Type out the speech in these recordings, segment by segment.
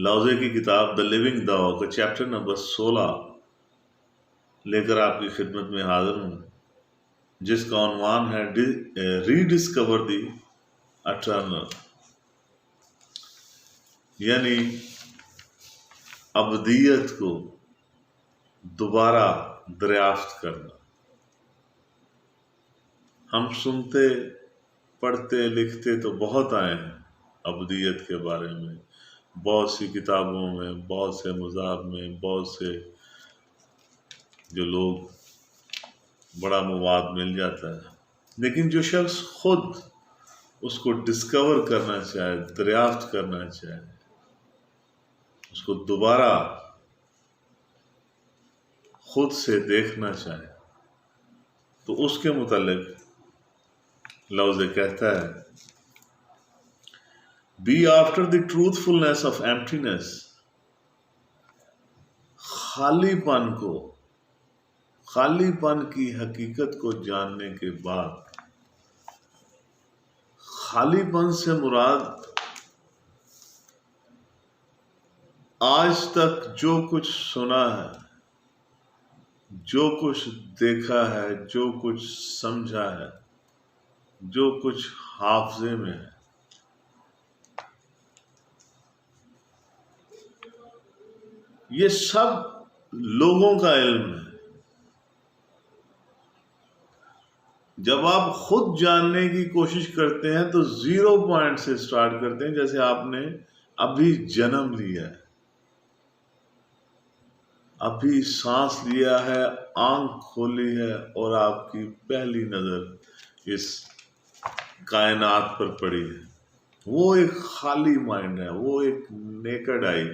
لاؤزے کی کتاب دا لیونگ داؤ کا چیپٹر نمبر 16 لے کر آپ کی خدمت میں حاضر ہوں، جس کا عنوان ہے ری ڈسکور دی اٹرنل، یعنی ابدیت کو دوبارہ دریافت کرنا۔ ہم سنتے پڑھتے لکھتے تو بہت آئے ہیں ابدیت کے بارے میں، بہت سی کتابوں میں، بہت سے مذاہب میں، بہت سے جو لوگ بڑا مواد مل جاتا ہے، لیکن جو شخص خود اس کو ڈسکور کرنا چاہے، دریافت کرنا چاہے، اس کو دوبارہ خود سے دیکھنا چاہے، تو اس کے متعلق لفظ کہتا ہے be after the truthfulness of emptiness, خالی پن کی حقیقت کو جاننے کے بعد۔ خالی پن سے مراد آج تک جو کچھ سنا ہے، جو کچھ دیکھا ہے، جو کچھ سمجھا ہے، جو کچھ حافظے میں ہے، یہ سب لوگوں کا علم ہے۔ جب آپ خود جاننے کی کوشش کرتے ہیں تو 0 پوائنٹ سے سٹارٹ کرتے ہیں، جیسے آپ نے ابھی جنم لیا ہے، ابھی سانس لیا ہے، آنکھ کھولی ہے، اور آپ کی پہلی نظر اس کائنات پر پڑی ہے۔ وہ ایک خالی مائنڈ ہے، وہ ایک نیکڈ آئی۔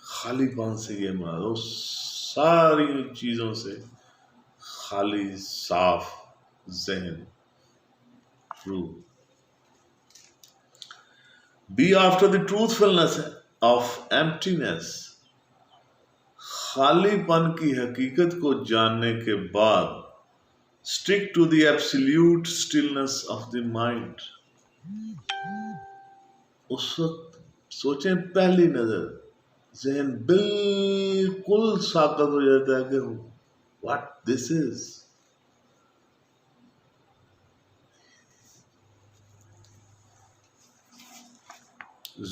خالی پن سے یہ مراد، وہ ساری چیزوں سے خالی، صاف ذہن، روح۔ Be after the truthfulness of emptiness، خالی پن کی حقیقت کو جاننے کے بعد stick to the absolute stillness of the mind۔ اس وقت سوچیں، پہلی نظر ذہن بالکل ساکت ہو جاتا ہے کہ what this is۔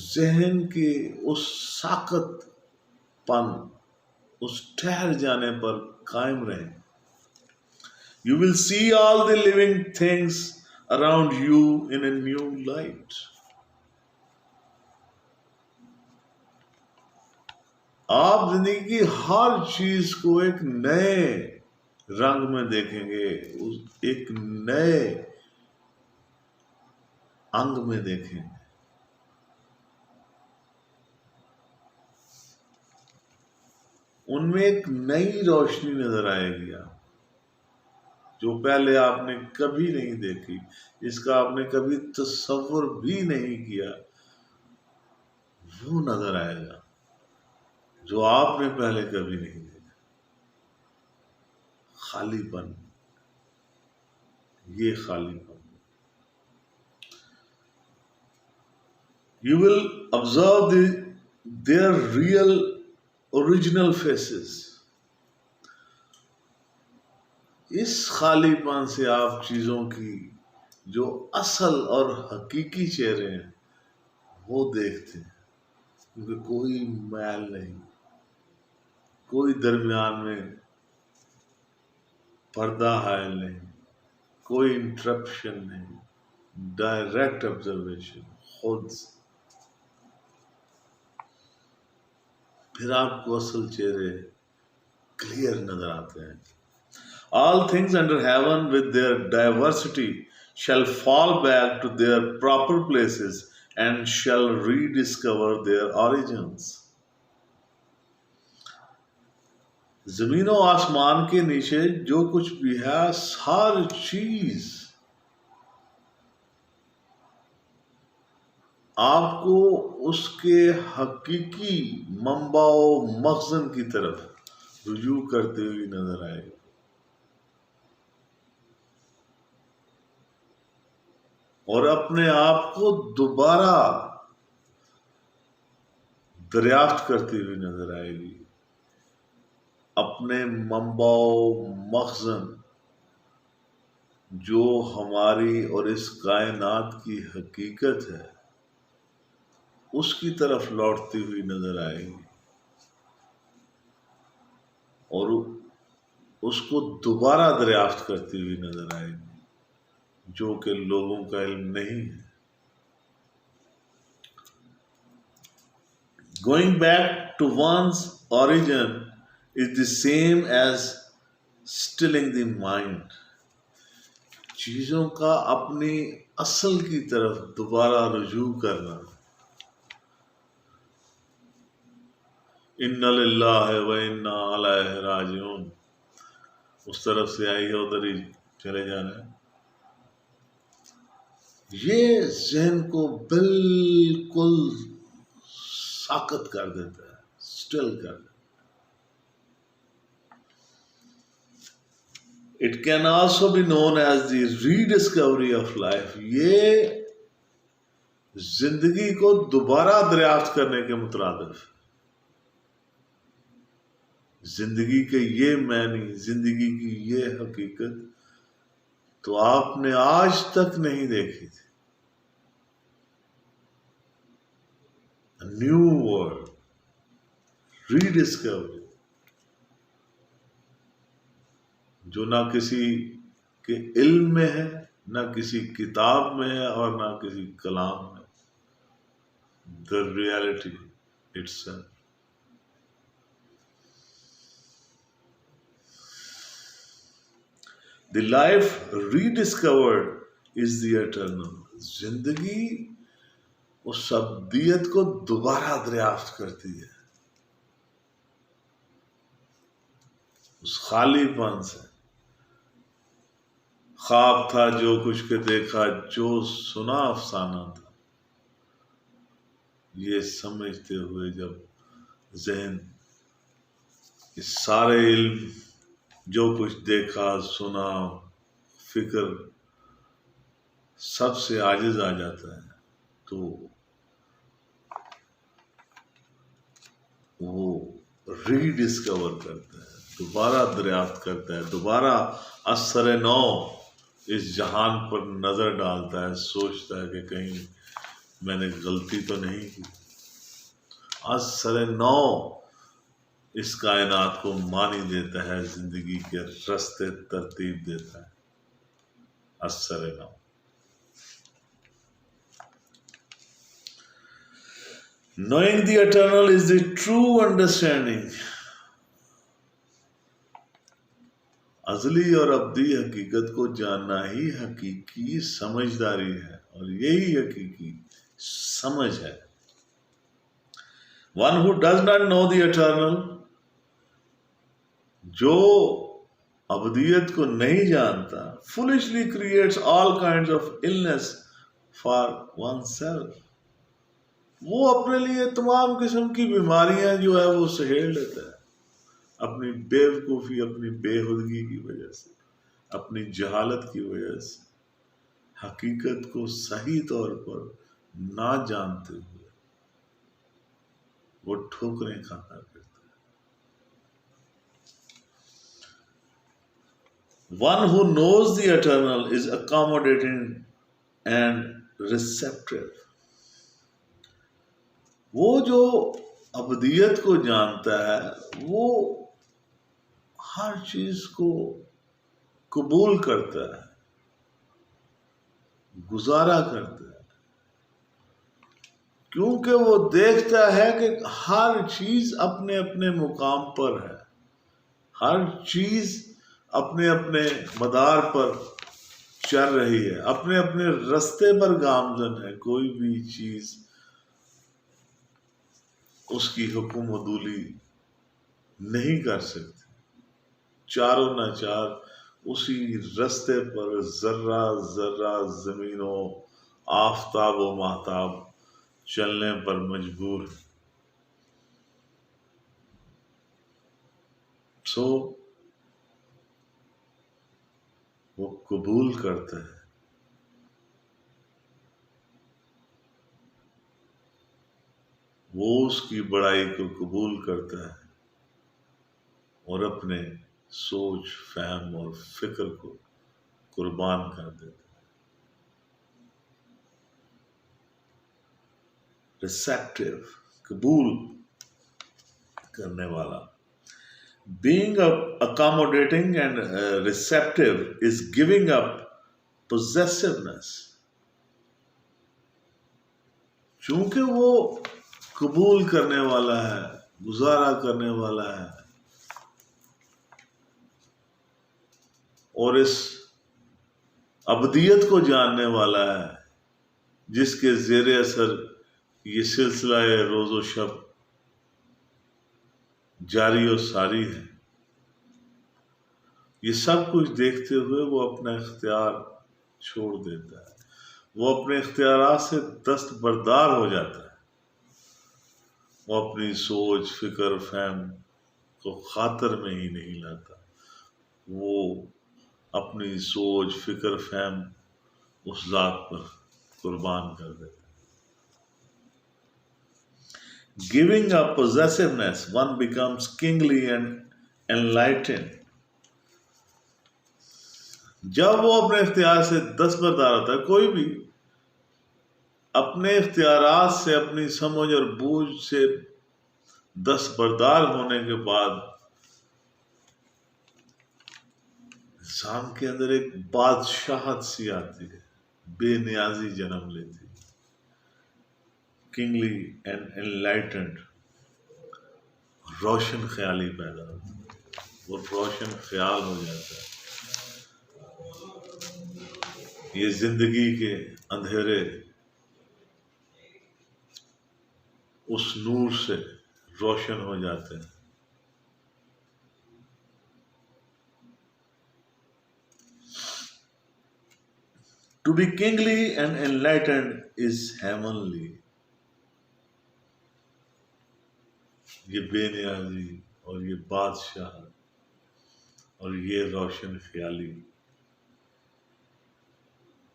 ذہن کے اس ساکت پن، اس ٹھہر جانے پر قائم رہیں۔ You will see all the living things around you in a new light۔ آپ زندگی کی ہر چیز کو ایک نئے رنگ میں دیکھیں گے، ایک نئے انگ میں دیکھیں گے۔ ان میں ایک نئی روشنی نظر آئے گی، جو پہلے آپ نے کبھی نہیں دیکھی، جس کا آپ نے کبھی تصور بھی نہیں کیا، وہ نظر آئے گا جو آپ نے پہلے کبھی نہیں دیکھا۔ خالی پن، یہ خالی پن۔ You will observe their real original faces۔ اس خالی پن سے آپ چیزوں کی جو اصل اور حقیقی چہرے ہیں وہ دیکھتے ہیں، کیونکہ کوئی میل نہیں، کوئی درمیان میں پردہ حائل نہیں، کوئی انٹرپشن نہیں، ڈائریکٹ آبزرویشن خود۔ پھر آپ کو اصل چہرے کلیئر نظر آتے ہیں۔ All things under heaven with their diversity shall fall back to their proper places and shall rediscover their origins۔ زمین و آسمان کے نیچے جو کچھ بھی ہے، ہر چیز آپ کو اس کے حقیقی منبع و مخزن کی طرف رجوع کرتے ہوئی نظر آئے گی۔ اور اپنے آپ کو دوبارہ دریافت کرتی ہوئی نظر آئے گی، اپنے منبع و مخزن جو ہماری اور اس کائنات کی حقیقت ہے اس کی طرف لوٹتی ہوئی نظر آئے گی، اور اس کو دوبارہ دریافت کرتی ہوئی نظر آئے گی، جو کہ لوگوں کا علم نہیں ہے۔ Going back to one's origin is the same as stilling the mind. چیزوں کا اپنی اصل کی طرف دوبارہ رجوع کرنا، اِنَّ لِلَّهِ وَإِنَّا إِلَيْهِ رَاجِعُونَ، اس طرف سے آئی ہے ادھر ہی چلے جانا ہے۔ یہ ذہن کو بالکل ساکت کر دیتا ہے، سٹل کر دیتا ہے۔ It can also be known as the rediscovery of life. یہ زندگی کو دوبارہ دریافت کرنے کے مترادف ہے۔ زندگی کے یہ معنی، زندگی کی یہ حقیقت تو آپ نے آج تک نہیں دیکھی تھی۔ نیو ورلڈ، ریڈسکوری، جو نہ کسی کے علم میں ہے، نہ کسی کتاب میں ہے، اور نہ کسی کلام میں۔ The reality itself. The life rediscovered is the eternal. زندگی اس ابدیت کو دوبارہ دریافت کرتی ہے، اس خالی پن سے۔ خواب تھا جو کچھ کے دیکھا، جو سنا افسانہ تھا، یہ سمجھتے ہوئے جب ذہن اس سارے علم، جو کچھ دیکھا سنا، فکر، سب سے عاجز آ جاتا ہے، تو وہ ری ڈسکور کرتا ہے، دوبارہ دریافت کرتا ہے، دوبارہ اثر نو اس جہان پر نظر ڈالتا ہے، سوچتا ہے کہ کہیں میں نے غلطی تو نہیں کی۔ اثر نو اس کائنات کو معنی دیتا ہے، زندگی کے رستے ترتیب دیتا ہے۔ اثر نو۔ Knowing the eternal is the true understanding. ازلی اور ابدی حقیقت کو جاننا ہی حقیقی سمجھداری ہے، اور یہی حقیقی سمجھ ہے۔ One who does not know the eternal، جو ابدیت کو نہیں جانتا، foolishly creates all kinds of illness for oneself۔ وہ اپنے لیے تمام قسم کی بیماریاں جو ہے وہ سہیڑ لیتا ہے، اپنی بے وقوفی، اپنی بے ہودگی کی وجہ سے، اپنی جہالت کی وجہ سے، حقیقت کو صحیح طور پر نہ جانتے ہوئے وہ ٹھوکریں کھاتا پھرتا ہے۔ One who knows the eternal is accommodating and receptive۔ وہ جو ابدیت کو جانتا ہے وہ ہر چیز کو قبول کرتا ہے، گزارا کرتا ہے، کیونکہ وہ دیکھتا ہے کہ ہر چیز اپنے اپنے مقام پر ہے، ہر چیز اپنے اپنے مدار پر چل رہی ہے، اپنے اپنے رستے پر گامزن ہے۔ کوئی بھی چیز اس کی حکم عدولی نہیں کر سکتی، چاروں نہ چار اسی رستے پر ذرہ ذرہ زمین و آفتاب و ماہتاب چلنے پر مجبور ہے۔ سو وہ قبول کرتا ہے وہ اس کی بڑائی کو قبول کرتا ہے اور اپنے سوچ، فہم اور فکر کو قربان کر دیتا ہے۔ ریسیپٹیو، قبول کرنے والا. Being accommodating and receptive is giving up possessiveness. چونکہ وہ قبول کرنے والا ہے، گزارا کرنے والا ہے، اور اس ابدیت کو جاننے والا ہے جس کے زیر اثر یہ سلسلہ روز و شب جاری و ساری ہے، یہ سب کچھ دیکھتے ہوئے وہ اپنا اختیار چھوڑ دیتا ہے، وہ اپنے اختیارات سے دستبردار ہو جاتا ہے، وہ اپنی سوچ، فکر، فہم کو خاطر میں ہی نہیں لاتا، وہ اپنی سوچ، فکر، فہم اس ذات پر قربان کر دیتا ہے۔ Giving up possessiveness, one becomes kingly and enlightened. جب وہ اپنے اختیار سے دستبردار ہوتا ہے، کوئی بھی اپنے اختیارات سے، اپنی سمجھ اور بوجھ سے دستبردار ہونے کے بعد انسان کے اندر ایک بادشاہت سی آتی ہے، بے نیازی جنم لیتی ہے، کنگلی اینڈ انلائٹنڈ، روشن خیالی پیدا ہوتی ہے، وہ روشن خیال ہو جاتا ہے، یہ زندگی کے اندھیرے اس نور سے روشن ہو جاتے ہیں۔ To be kingly and enlightened is heavenly. یہ بے نیازی اور یہ بادشاہت اور یہ روشن خیالی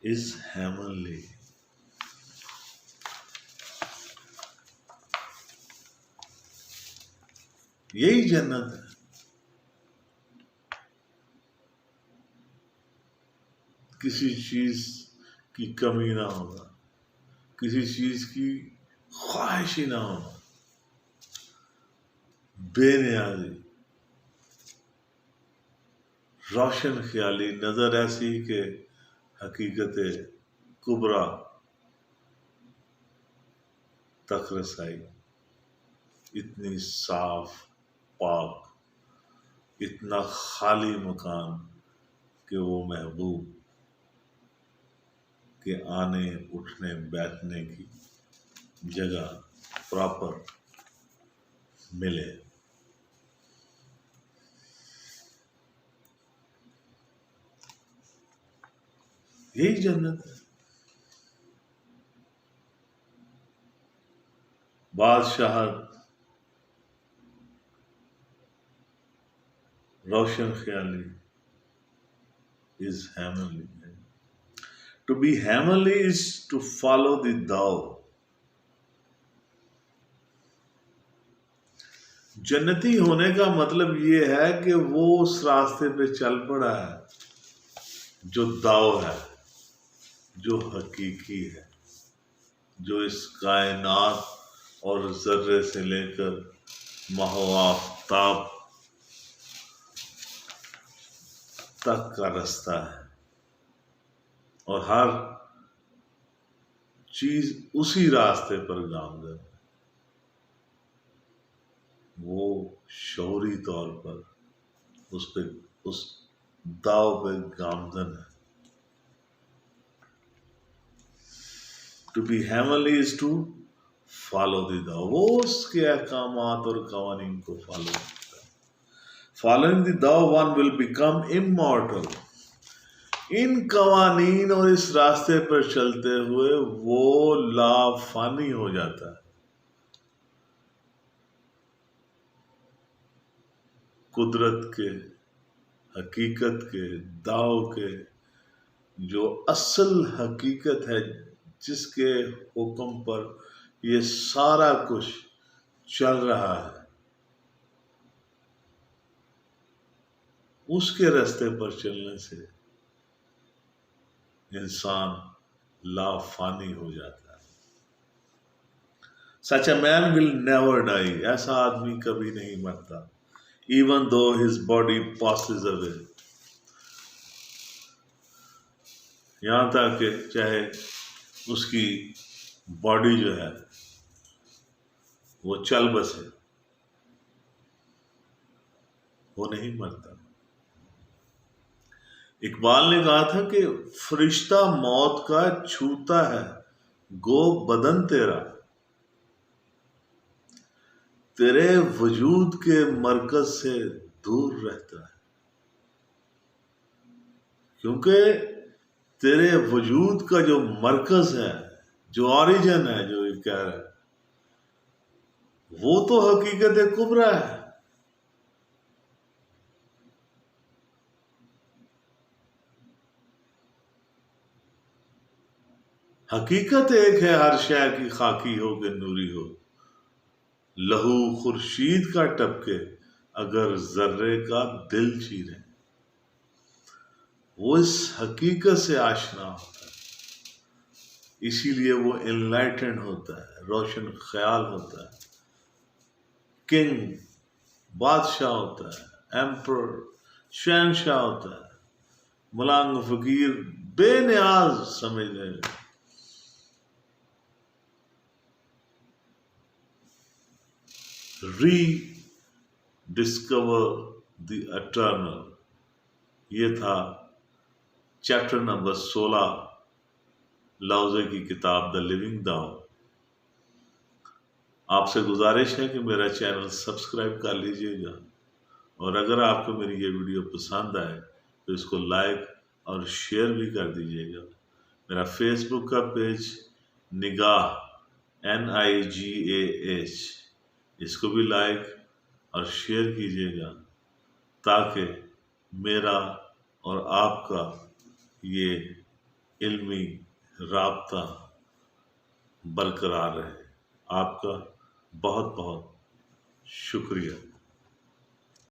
is heavenly. یہی جنت ہے۔ کسی چیز کی کمی نہ ہونا، کسی چیز کی خواہش ہی نہ ہونا، بے نیازی، روشن خیالی، نظر ایسی کہ حقیقت کبریٰ تک رسائی، اتنی صاف، پاک، اتنا خالی مکان کہ وہ محبوب کے آنے، اٹھنے، بیٹھنے کی جگہ پراپر ملے۔ یہی جنت ہے۔ بادشاہت، روشن خیالی is heavenly. To be heavenly is to follow the Tao. جنتی ہونے کا مطلب یہ ہے کہ وہ اس راستے پہ چل پڑا ہے جو داؤ ہے، جو حقیقی ہے، جو اس کائنات اور ذرے سے لے کر ماہ و آفتاب تک کا رستہ ہے، اور ہر چیز اسی راستے پر گامزن ہے۔ وہ شعوری طور پر اس داؤ پہ گامزن ہے۔ To be heavenly is to follow the Tao. وہ اس کے احکامات اور قوانین کو فالو کرتا ہے۔ Following the Tao, one will become immortal. ان قوانین اور اس راستے پر چلتے ہوئے وہ لا فانی ہو جاتا ہے۔ قدرت کے، حقیقت کے، داؤ کے جو اصل حقیقت ہے، جس کے حکم پر یہ سارا کچھ چل رہا ہے اس کے راستے پر چلنے سے انسان لافانی ہو جاتا ہے. Such a man will never die. ایسا آدمی کبھی نہیں مرتا. Even though his body passes away. یہاں تک کہ چاہے اس کی باڈی جو ہے وہ چل بسے، وہ نہیں مرتا. اقبال نے کہا تھا کہ فرشتہ موت کا چھوتا ہے گو بدن تیرا، تیرے وجود کے مرکز سے دور رہتا ہے. کیونکہ تیرے وجود کا جو مرکز ہے، جو اوریجن ہے، جو یہ کہہ رہا ہے، وہ تو حقیقت کبریٰ ہے. حقیقت ایک ہے ہر شے کی خاکی ہو کہ نوری ہو. لہو خورشید کا ٹپکے اگر ذرے کا دل چیرے. وہ اس حقیقت سے آشنا ہوتا ہے، اسی لیے وہ انلائٹنڈ ہوتا ہے، روشن خیال ہوتا ہے، کنگ بادشاہ ہوتا ہے، ایمپرر شہنشاہ ہوتا ہے، ملانگ فقیر بے نیاز سمجھنے. ری ڈسکور دی اٹرنل. یہ تھا چیپٹر نمبر 16 لاؤزے کی کتاب دا لیونگ داؤ. آپ سے گزارش ہے کہ میرا چینل سبسکرائب کر لیجئے گا، اور اگر آپ کو میری یہ ویڈیو پسند آئے تو اس کو لائک اور شیئر بھی کر دیجئے گا. میرا فیس بک کا پیج نگاہ NIGAH، اس کو بھی لائک اور شیئر کیجئے گا تاکہ میرا اور آپ کا یہ علمی رابطہ برقرار رہے. آپ کا بہت بہت شکریہ.